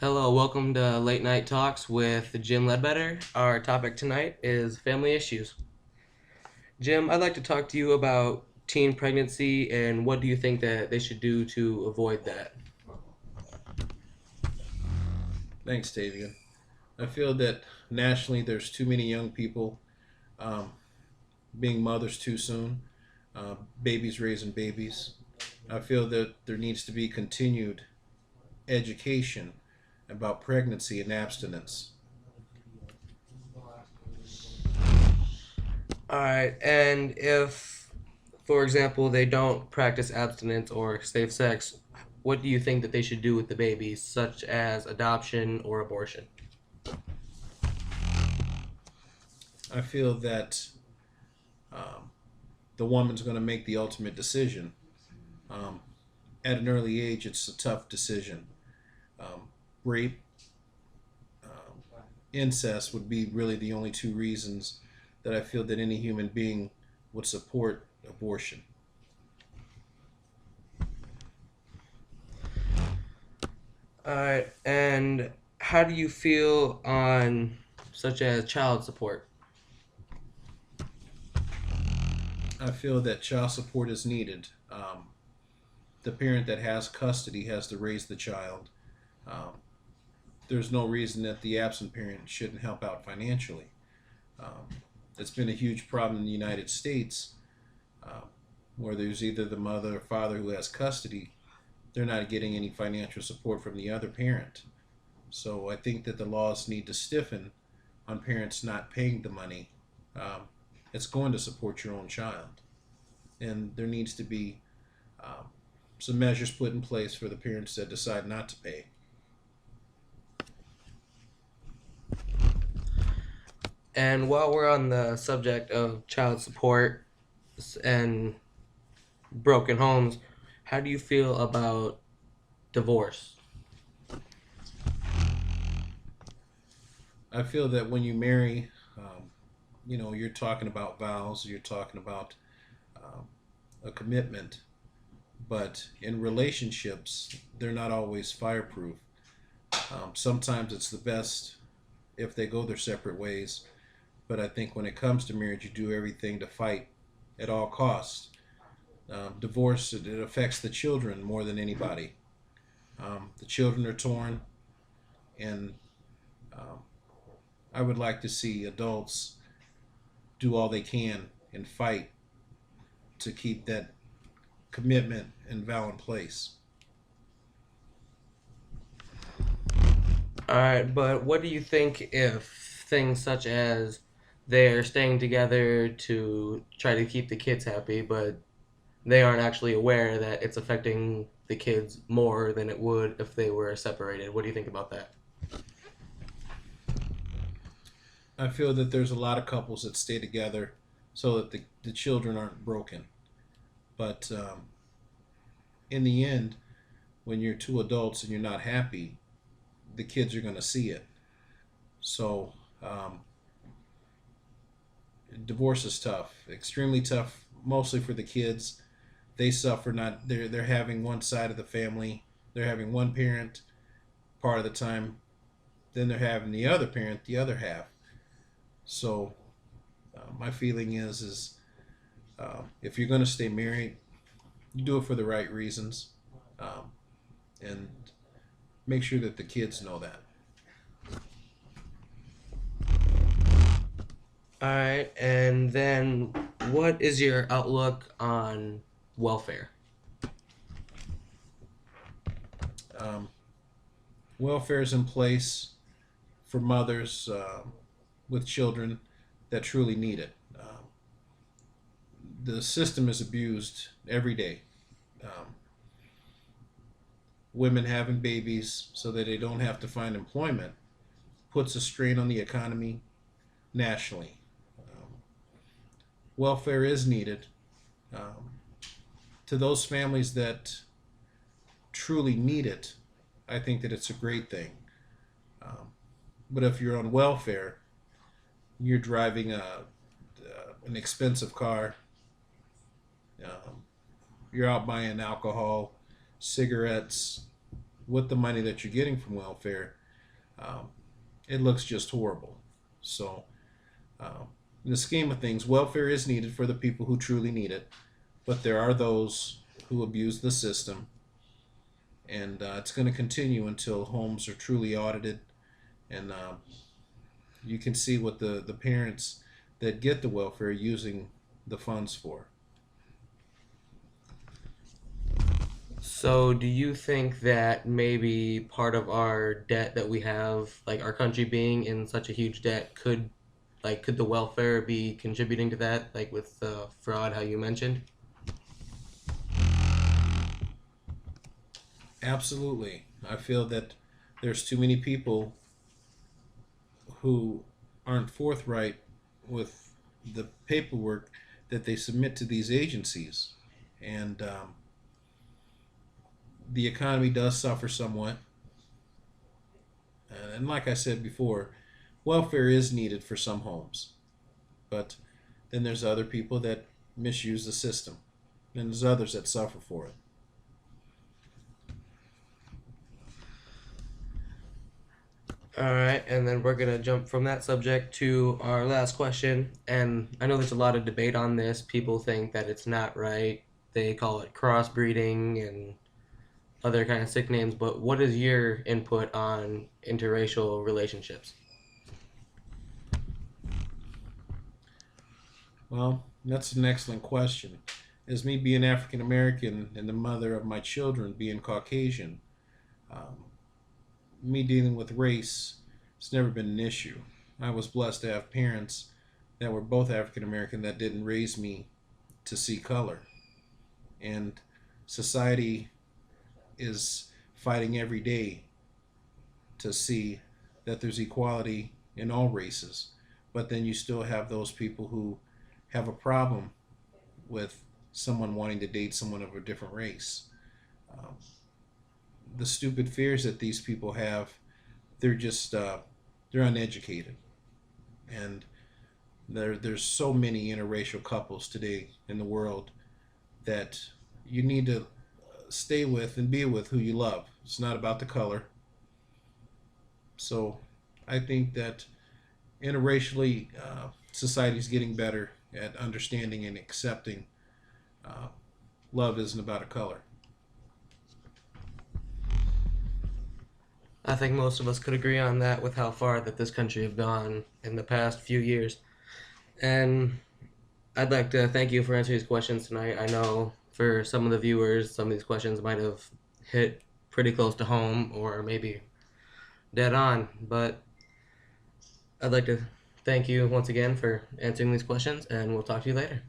Hello, welcome to Late Night Talks with Jim Ledbetter. Our topic tonight is family issues. Jim, I'd like to talk to you about teen pregnancy and what do you think that they should do to avoid that? Thanks, Tavian. I feel that nationally there's too many young people um, being mothers too soon, babies raising babies. I feel that there needs to be continued education about pregnancy and abstinence. All right, and if, for example, they don't practice abstinence or safe sex, what do you think that they should do with the babies, such as adoption or abortion? I feel that um, the woman's going to make the ultimate decision. Um, at an early age, it's a tough decision. Um, Rape, incest would be really the only two reasons that I feel that any human being would support abortion. All right, and how do you feel on such as child support? I feel that child support is needed. The parent that has custody has to raise the child. Um, there's no reason that the absent parent shouldn't help out financially. Um, it's been a huge problem in the United States uh, where there's either the mother or father who has custody, they're not getting any financial support from the other parent. So I think that the laws need to stiffen on parents not paying the money. Um, it's going to support your own child. And there needs to be um, some measures put in place for the parents that decide not to pay. And while we're on the subject of child support and broken homes, how do you feel about divorce? I feel that when you marry, you're talking about vows, you're talking about um, a commitment, but in relationships, they're not always fireproof. Sometimes it's the best if they go their separate ways, but I think when it comes to marriage, you do everything to fight at all costs. Divorce, it affects the children more than anybody. The children are torn, and um, I would like to see adults do all they can and fight to keep that commitment and vow in place. All right, but what do you think if things such as they're staying together to try to keep the kids happy, but they aren't actually aware that it's affecting the kids more than it would if they were separated? What do you think about that? I feel that there's a lot of couples that stay together so that the children aren't broken. But in the end, when you're two adults and you're not happy, the kids are going to see it. So um, divorce is tough, extremely tough, mostly for the kids. They suffer not they're having one side of the family, they're having one parent part of the time, then they're having the other parent the other half. So my feeling is if you're going to stay married, you do it for the right reasons, um, and make sure that the kids know that. All right, and then what is your outlook on welfare? Um, Welfare is in place for mothers with children that truly need it. The system is abused every day. Um, Women having babies so that they don't have to find employment puts a strain on the economy nationally. Um, Welfare is needed um, to those families that truly need it. I think that it's a great thing. Um, but if you're on welfare, you're driving an expensive car, um, you're out buying alcohol, cigarettes, with the money that you're getting from welfare, um, it looks just horrible. So, um, in the scheme of things, welfare is needed for the people who truly need it, but there are those who abuse the system, and it's going to continue until homes are truly audited, and you can see what the parents that get the welfare are using the funds for. So, do you think that maybe part of our debt that we have, like our country being in such a huge debt, could the welfare be contributing to that, like with the fraud, how you mentioned? Absolutely. I feel that there's too many people who aren't forthright with the paperwork that they submit to these agencies. And the economy does suffer somewhat. And like I said before, welfare is needed for some homes. But then there's other people that misuse the system. And there's others that suffer for it. All right, and then we're gonna jump from that subject to our last question. And I know there's a lot of debate on this. People think that it's not right. They call it crossbreeding and other kind of sick names. But what is your input on interracial relationships? Well, that's an excellent question. As me being African American and the mother of my children being Caucasian, um, me dealing with race, it's never been an issue. I was blessed to have parents that were both African American that didn't raise me to see color. And society is fighting every day to see that there's equality in all races. But then you still have those people who have a problem with someone wanting to date someone of a different race. Um, the stupid fears that these people have, they're just they're uneducated, and there's so many interracial couples today in the world that you need to stay with and be with who you love. It's not about the color. So I think that interracially, society's getting better at understanding and accepting uh, love isn't about a color. I think most of us could agree on that with how far that this country have gone in the past few years. And I'd like to thank you for answering these questions tonight. I know for some of the viewers, some of these questions might have hit pretty close to home or maybe dead on, but I'd like to thank you once again for answering these questions, and we'll talk to you later.